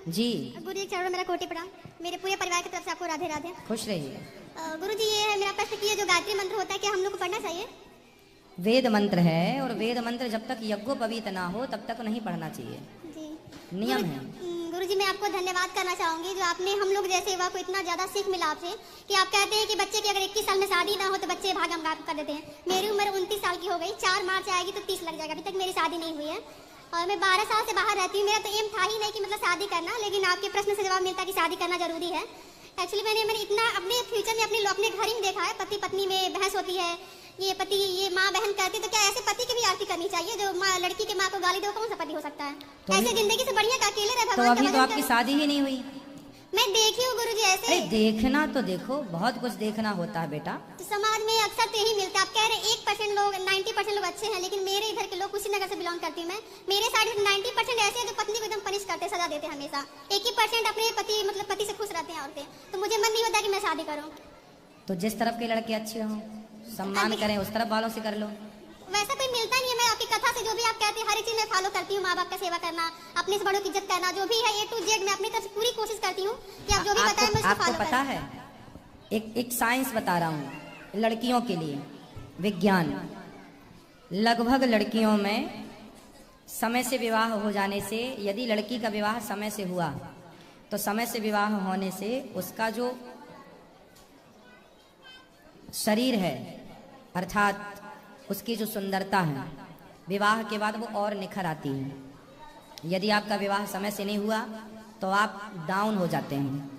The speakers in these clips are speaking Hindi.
जी गुरु जी चरणों में मेरा कोटि प्रणाम। मेरे पूरे परिवार की तरफ से आपको राधे राधे। खुश रहिए। गुरु जी ये है मेरा प्रश्न कि ये जो गायत्री मंत्र होता है क्या हम लोग को पढ़ना चाहिए? वेद मंत्र है और वेद मंत्र जब तक यज्ञोपवीत ना हो तब तक नहीं पढ़ना चाहिए, जी नियम है। गुरु जी मैं आपको धन्यवाद करना चाहूंगी जो आपने हम लोग जैसे युवा को इतना ज्यादा सीख मिला आपसे कि आप कहते हैं कि बच्चे की अगर 21 साल में शादी ना हो तो बच्चे भागम भाग कर देते हैं। मेरी उम्र 29 साल की हो गई, 4 मार्च आएगी तो 30 लग जाएगा। अभी तक मेरी शादी नहीं हुई है और मैं 12 साल से बाहर रहती हूँ। मेरा तो एम था ही नहीं कि मतलब शादी करना, लेकिन आपके प्रश्न से जवाब मिलता कि शादी करना जरूरी है। एक्चुअली मैंने इतना अपने फ्यूचर में अपने घर ही में देखा है, पति पत्नी में बहस होती है, ये पति ये माँ बहन करती, तो क्या ऐसे पति की भी आरती करनी चाहिए जो माँ लड़की के माँ को गाली दे? कौन सा पति हो सकता है? तो ऐसे जिंदगी से बढ़िया का अकेले रहे तो भगवान। अभी तो आपकी शादी ही नहीं हुई। मैं देखी हूँ गुरु जी ऐसे। अरे देखना तो देखो, बहुत कुछ देखना होता है बेटा। तो समाज में अक्सर तो यही मिलता है। आप कह रहे 1% लोग 90% लोग अच्छे हैं, लेकिन मेरे इधर के लोग कुशीनगर से बिलोंग करती हूँ मैं, मेरे साइड में 90% ऐसे हैं जो पत्नी को एकदम पनिश करते, सजा देते हमेशा। 1% अपने पति मतलब पति से खुश रहते हैं औरतें। तो मुझे मन नहीं होता कि मैं शादी करूँ। तो जिस तरफ के लड़के अच्छे हों, सम्मान करें, उस तरफ वालों से कर लो। वैसा कोई मिलता नहीं है। मैं आपकी कथा से जो भी आप कहते हैं हर एक चीज मैं फॉलो करती हूँ। माँ बाप का सेवा करना, अपने से बड़ों की इज्जत करना, जो भी है A to Z मैं अपनी तरफ से पूरी कोशिश करती हूँ कि आप जो भी बताएं मैं उसको आपको फॉलो पता है, एक साइंस बता रहा हूँ लड़कियों के लिए, विज्ञान। लगभग लड़कियों में समय से विवाह हो जाने से, यदि लड़की का विवाह समय से हुआ तो समय से विवाह होने से उसका जो शरीर है अर्थात उसकी जो सुंदरता है विवाह के बाद वो और निखर आती है। यदि आपका विवाह समय से नहीं हुआ तो आप डाउन हो जाते हैं।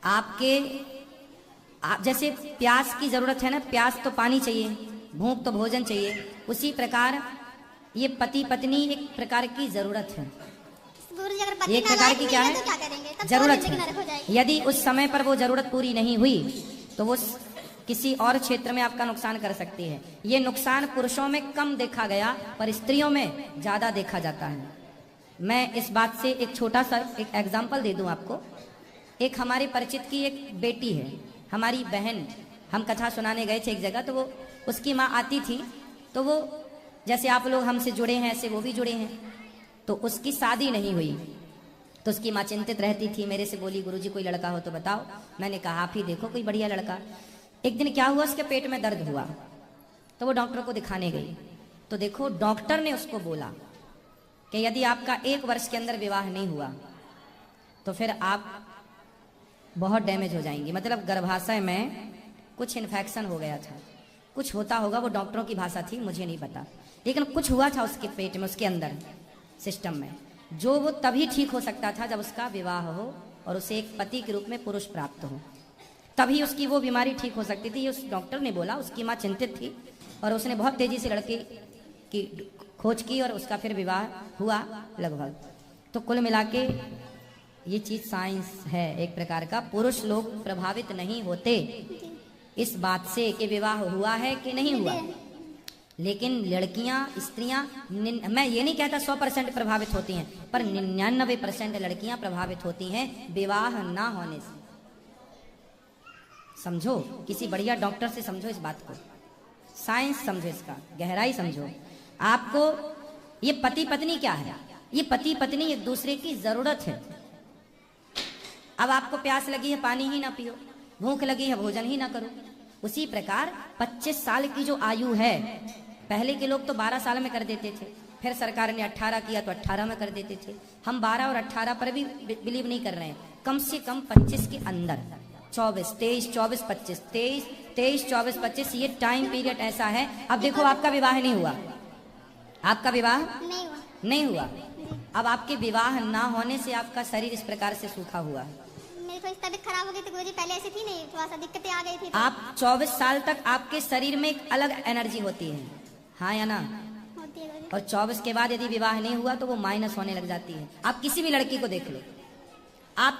आप जैसे प्यास की जरूरत है ना, प्यास तो पानी चाहिए, भूख तो भोजन चाहिए, उसी प्रकार ये पति पत्नी एक प्रकार की जरूरत है। एक प्रकार की क्या है? जरूरत है। यदि उस समय पर वो जरूरत पूरी नहीं हुई तो वो किसी और क्षेत्र में आपका नुकसान कर सकती है। ये नुकसान पुरुषों में कम देखा गया पर स्त्रियों में ज्यादा देखा जाता है। मैं इस बात से एक छोटा सा एक एग्जाम्पल दे दूं आपको। एक हमारे परिचित की एक बेटी है, हमारी बहन, हम कथा सुनाने गए थे एक जगह, तो वो उसकी माँ आती थी, तो वो जैसे आप लोग हमसे जुड़े हैं ऐसे वो भी जुड़े हैं, तो उसकी शादी नहीं हुई। तो उसकी माँ चिंतित रहती थी, मेरे से बोली गुरुजी कोई लड़का हो तो बताओ। मैंने कहा आप ही देखो कोई बढ़िया लड़का। एक दिन क्या हुआ, उसके पेट में दर्द हुआ तो वो डॉक्टर को दिखाने गई। तो देखो डॉक्टर ने उसको बोला कि यदि आपका 1 वर्ष के अंदर विवाह नहीं हुआ तो फिर आप बहुत डैमेज हो जाएंगी। मतलब गर्भाशय में कुछ इन्फेक्शन हो गया था, कुछ होता होगा, वो डॉक्टरों की भाषा थी, मुझे नहीं पता, लेकिन कुछ हुआ था उसके पेट में, उसके अंदर सिस्टम में, जो वो तभी ठीक हो सकता था जब उसका विवाह हो और उसे एक पति के रूप में पुरुष प्राप्त हो, तभी उसकी वो बीमारी ठीक हो सकती थी। ये उस डॉक्टर ने बोला। उसकी माँ चिंतित थी और उसने बहुत तेजी से लड़के की खोज की और उसका फिर विवाह हुआ लगभग। तो कुल मिला के ये चीज साइंस है एक प्रकार का। पुरुष लोग प्रभावित नहीं होते इस बात से कि विवाह हुआ है कि नहीं हुआ, लेकिन लड़कियां, स्त्रियां, मैं ये नहीं कहता 100% प्रभावित होती हैं, पर 99% लड़कियां प्रभावित होती हैं विवाह ना होने से। समझो, किसी बढ़िया डॉक्टर से समझो इस बात को, साइंस समझो, इसका गहराई समझो। आपको ये पति पत्नी क्या है? ये पति पत्नी एक दूसरे की जरूरत है। अब आपको प्यास लगी है, पानी ही ना पियो, भूख लगी है, भोजन ही ना करो। उसी प्रकार 25 साल की जो आयु है, पहले के लोग तो 12 साल में कर देते थे, फिर सरकार ने 18 किया तो 18 में कर देते थे। हम 12 और 18 पर भी बिलीव नहीं कर रहे हैं, कम से कम 25 के अंदर, 24, 23, 24, 25, 23, 24, 25, ये टाइम पीरियड ऐसा है। अब देखो आपका विवाह नहीं हुआ, आपका विवाह नहीं हुआ। अब आपके विवाह ना होने से आपका शरीर इस प्रकार से सूखा हुआ है। मेरी थोड़ी तबीयत खराब हो गई थी गुरुजी, पहले ऐसी थी नहीं, थोड़ा सा दिक्कतें आ गई थी। आप 24 साल तक आपके शरीर में एक अलग एनर्जी होती है, हाँ या ना? होती है गुरुजी। और 24 के बाद यदि विवाह नहीं हुआ तो वो माइनस होने लग जाती है। आप किसी भी लड़की को देख लो, आप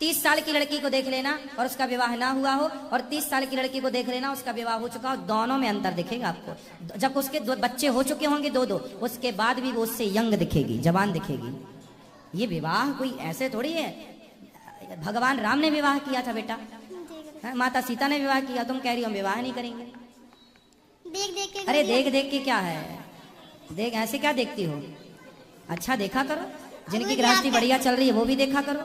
30 साल की लड़की को देख लेना और उसका विवाह ना हुआ हो, और 30 साल की लड़की को देख लेना उसका विवाह हो चुका हो, दोनों में अंतर दिखेगा आपको। जब उसके 2 बच्चे हो चुके होंगे, 2 उसके बाद भी वो उससे यंग दिखेगी, जवान दिखेगी। ये विवाह कोई ऐसे थोड़ी है। भगवान राम ने विवाह किया था बेटा, माता सीता ने विवाह किया, तुम कह रही हो हम विवाह नहीं करेंगे। देख देख के। अरे देख देख के क्या है, देख ऐसे क्या देखती हो? अच्छा देखा करो, जिनकी गृहस्थी बढ़िया चल रही है वो भी देखा करो।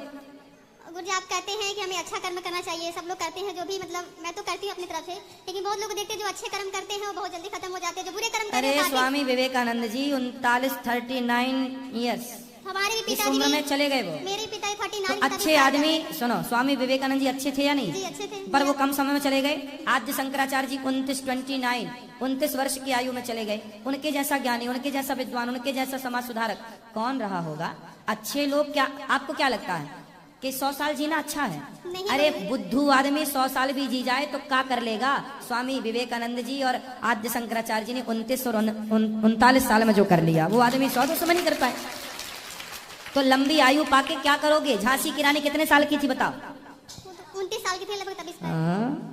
गुरु जी आप कहते हैं कि हमें अच्छा कर्म करना चाहिए, सब लोग करते हैं जो भी, मतलब मैं तो करती हूँ अपनी तरफ से, लेकिन बहुत लोग देखते हैं जो अच्छे कर्म करते हैं वो बहुत जल्दी खत्म हो जाते हैं, जो बुरे कर्म करते अरे हैं स्वामी विवेकानंद जी 39 ईयर्स हमारे भी इस पिताजी उम्र में चले गए वो। मेरे पिता 39 तो अच्छे आदमी, सुनो, स्वामी विवेकानंद जी अच्छे थे या जी नहीं? अच्छे थे। पर वो कम समय में चले गए। आद्य शंकराचार्य जी 29 वर्ष की आयु में चले गए। उनके जैसा ज्ञानी, उनके जैसा विद्वान, उनके जैसा समाज सुधारक कौन रहा होगा? अच्छे लोग क्या, आपको क्या लगता है कि 100 साल जीना अच्छा है? नहीं, अरे बुद्धू आदमी 100 साल भी जी जाए तो क्या कर लेगा? स्वामी विवेकानंद जी और आद्य शंकराचार्य जी ने 29 और 39 साल में जो कर लिया वो आदमी 100-200 में नहीं कर पाए। तो लंबी आयु पाके क्या करोगे? झांसी की रानी कितने साल की थी बताओ? 29 साल की थी लगभग तभी,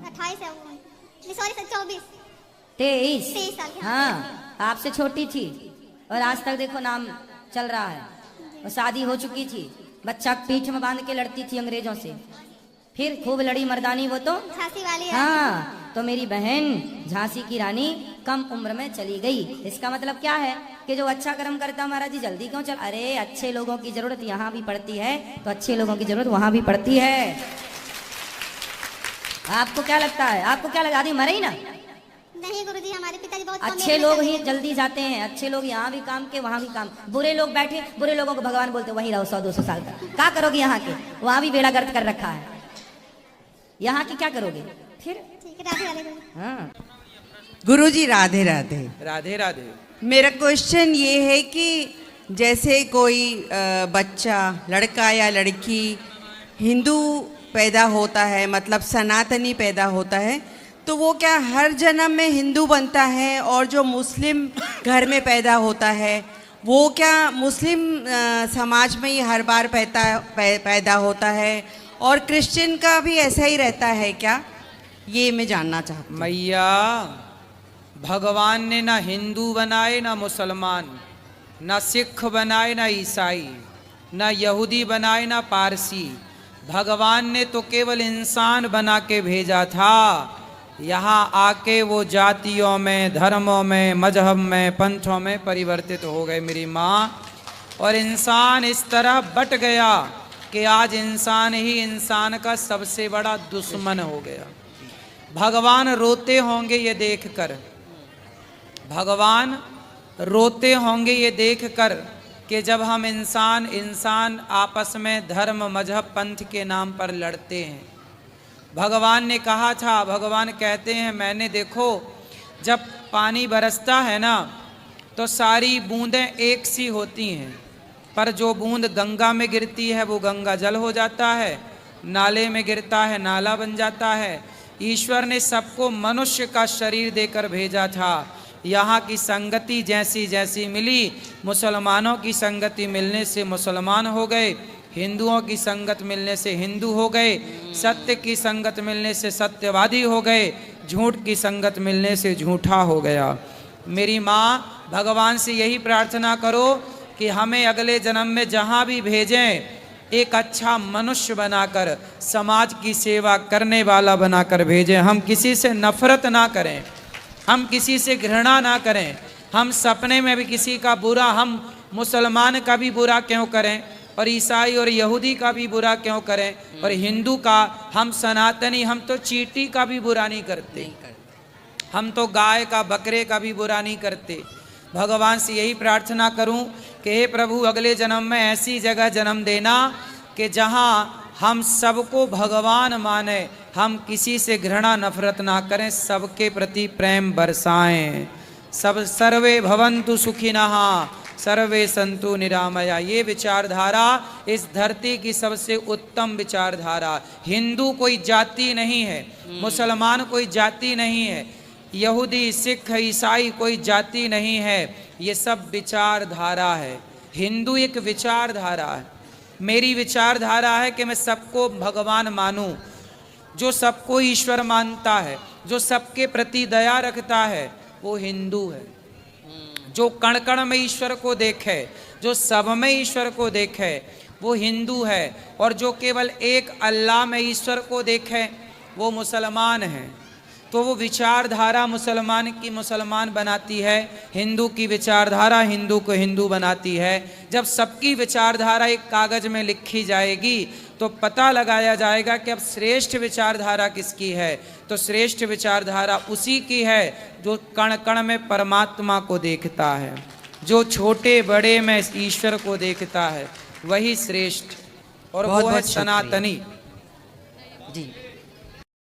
28 है वो, सॉरी 24 23 साल की। हाँ, आपसे छोटी थी और आज तक देखो नाम चल रहा है। और शादी हो चुकी थी, बच्चा पीठ में बांध के लड़ती थी अंग्रेजों से, फिर खूब लड़ी मर्दानी वो तो। झांसी वाली। हाँ, तो मेरी बहन झांसी की रानी कम उम्र में चली गई। इसका मतलब क्या है कि जो अच्छा कर्म करता है महाराज जी जल्दी क्यों चल? अरे अच्छे लोगों की जरूरत यहाँ भी पड़ती है तो अच्छे लोगों की जरूरत वहां भी पड़ती है। आपको क्या लगता है? आपको क्या लगा? आदमी मरे ही ना। नहीं गुरुजी, हमारे पिताजी बहुत कम अच्छे एज में लोग चले ही गए। जल्दी जाते हैं। अच्छे लोग यहाँ भी काम के वहां भी काम। बुरे लोग बैठे, बुरे लोगों को भगवान बोलते वहीं रहो 100-200 साल का। क्या करोगे यहाँ के? वहां भी बेड़ा गर्द कर रखा है, यहाँ की क्या करोगे फिर? ठीक है, राधे राधे गुरुजी। हाँ, गुरुजी राधे राधे। राधे राधे। मेरा क्वेश्चन ये है कि जैसे कोई बच्चा, लड़का या लड़की हिंदू पैदा होता है, मतलब सनातनी पैदा होता है, तो वो क्या हर जन्म में हिंदू बनता है? और जो मुस्लिम घर में पैदा होता है वो क्या मुस्लिम समाज में ही हर बार पैदा होता है? और क्रिश्चियन का भी ऐसा ही रहता है क्या? ये मैं जानना चाहती हूँ। मैया, भगवान ने ना हिंदू बनाए ना मुसलमान, ना सिख बनाए ना ईसाई, ना यहूदी बनाए ना पारसी। भगवान ने तो केवल इंसान बना के भेजा था। यहाँ आके वो जातियों में, धर्मों में, मजहब में, पंथों में परिवर्तित हो गए मेरी माँ। और इंसान इस तरह बट गया कि आज इंसान ही इंसान का सबसे बड़ा दुश्मन हो गया। भगवान रोते होंगे ये देखकर, भगवान रोते होंगे ये देखकर कि जब हम इंसान आपस में धर्म, मजहब, पंथ के नाम पर लड़ते हैं। भगवान ने कहा था, भगवान कहते हैं, मैंने देखो जब पानी बरसता है ना तो सारी बूंदें एक सी होती हैं, पर जो बूंद गंगा में गिरती है वो गंगा जल हो जाता है, नाले में गिरता है नाला बन जाता है। ईश्वर ने सबको मनुष्य का शरीर देकर भेजा था। यहाँ की संगति जैसी जैसी मिली, मुसलमानों की संगति मिलने से मुसलमान हो गए, हिंदुओं की संगत मिलने से हिंदू हो गए, सत्य की संगत मिलने से सत्यवादी हो गए, झूठ की संगत मिलने से झूठा हो गया। मेरी माँ, भगवान से यही प्रार्थना करो कि हमें अगले जन्म में जहाँ भी भेजें एक अच्छा मनुष्य बनाकर, समाज की सेवा करने वाला बनाकर भेजें। हम किसी से नफरत ना करें, हम किसी से घृणा ना करें। हम सपने में भी किसी का बुरा, हम मुसलमान का भी बुरा क्यों करें, और ईसाई और यहूदी का भी बुरा क्यों करें, और हिंदू का, हम सनातनी, हम तो चींटी का भी बुरा नहीं करते, हम तो गाय का, बकरे का भी बुरा नहीं करते। भगवान से यही प्रार्थना करूं कि हे प्रभु, अगले जन्म में ऐसी जगह जन्म देना कि जहां हम सबको भगवान माने, हम किसी से घृणा नफरत ना करें, सबके प्रति प्रेम बरसाएं। सब सर्वे भवन्तु सुखिनः सर्वे संतु निरामया। ये विचारधारा इस धरती की सबसे उत्तम विचारधारा। हिंदू कोई जाति नहीं है, मुसलमान कोई जाति नहीं है, यहूदी, सिख, ईसाई कोई जाति नहीं है, ये सब विचारधारा है। हिंदू एक विचारधारा है। मेरी विचारधारा है कि मैं सबको भगवान मानूं। जो सबको ईश्वर मानता है, जो सबके प्रति दया रखता है, वो हिंदू है। जो कण कण में ईश्वर को देखे, जो सब में ईश्वर को देखे, वो हिंदू है। और जो केवल एक अल्लाह में ईश्वर को देखे, वो मुसलमान है। तो वो विचारधारा मुसलमान की मुसलमान बनाती है, हिंदू की विचारधारा हिंदू को हिंदू बनाती है। जब सबकी विचारधारा एक कागज में लिखी जाएगी तो पता लगाया जाएगा कि अब श्रेष्ठ विचारधारा किसकी है। तो श्रेष्ठ विचारधारा उसी की है जो कण कण में परमात्मा को देखता है, जो छोटे बड़े में ईश्वर को देखता है, वही श्रेष्ठ और वो है बहुत शुक्रिया। सनातनी। जी